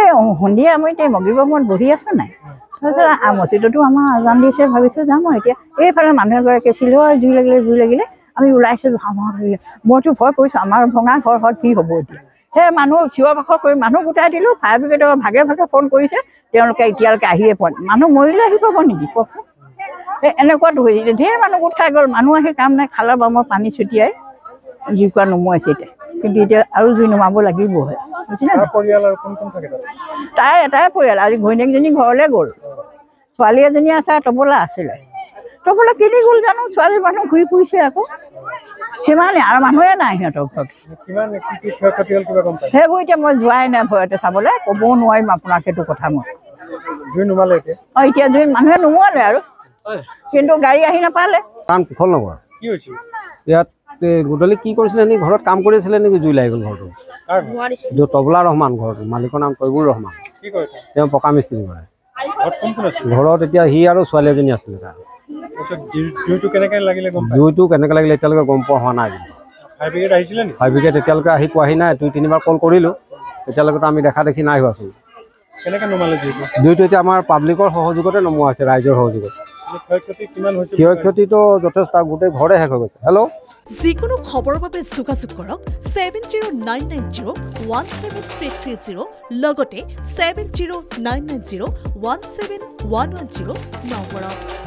এই সন্ধিয়া মই এতিয়া মগিবমত বহি আছোঁ নাই তাৰপিছত মছজিদতো আমাৰ আজান দিছে ভাবিছোঁ যাম আৰু এতিয়া এইফালে মানুহ এগৰাকী চিলোৱা জুই লাগিলে আমি ওলাইছোঁ মইতো ভয় কৰিছোঁ আমাৰ ভঙা ঘৰ হয় কি হ'ব এতিয়া সেই মানুহ চিঞৰ বাখৰ কৰি মানুহ গোটাই দিলোঁ ফায়াৰ ব্ৰিগেডৰ ভাগে ফোন কৰিছে তেওঁলোকে এতিয়ালৈকে আহিয়ে পোৱা নাই মানুহ মৰিলে আহি পাব নেকি কওকচোন এনেকুৱাতো হৈছে ঢেৰ মানুহ গোট খাই গ'ল মানুহ আহি কাম নাই খালৰ বামৰ পানী ছটিয়াই জুইকুৰা নুমুৱাইছে এতিয়া কিন্তু এতিয়া আৰু জুই নুমাব লাগিবহে তাই এটাই পৰিয়াল আজি ঘৈণীয়েকজনী ঘৰলৈ গ'ল ছোৱালী এজনী আছে তবলা আছিলে তবলা কিনি গ'ল জানো ছোৱালী মানুহ ঘূৰি ফুৰিছে আকৌ সিমানেই আৰু মানুহে নাই সিহঁতৰ ঘৰত সেইবোৰ এতিয়া মই যোৱাই নাই ভয়তে চাবলৈ ক'বও নোৱাৰিম আপোনাক সেইটো কথা মই এতিয়া জুই মানুহে নুমুৱালে আৰু কিন্তু গাড়ী আহি নাপালে কাম কুশল নগৰ ইয়াত গধূলি কি কৰিছিলে নেকি ঘৰত কাম কৰি আছিলে নেকি জুই লাগি গ'ল ঘৰটো তবলা ৰহমান ঘৰটো মালিকৰ নাম তৈবুৰ ৰহমান তেওঁ পকা মিস্ত্ৰী কৰে ঘৰত এতিয়া সি আৰু ছোৱালী এজনী আছিলে তাৰ জুইটো কেনেকৈ লাগিলে এতিয়ালৈকে গম পোৱা হোৱা নাই ফায়াৰ ব্ৰিগেড এতিয়ালৈকে আহি পোৱাহি নাই 2-3 বাৰ কল কৰিলোঁ এতিয়ালৈকেতো আমি দেখা দেখি নাই হোৱাচোন জুইটো এতিয়া আমাৰ পাব্লিকৰ সহযোগতে নমোৱা হৈছে ৰাইজৰ সহযোগত ক্ষয়ক্ষতিটো যথেষ্ট গোটেই ঘৰে শেষ হৈ গৈছে হেল্ল' যিকোনো খবৰৰ বাবে যোগাযোগ কৰক 7099017330 লগতে 7099017110 নম্বৰত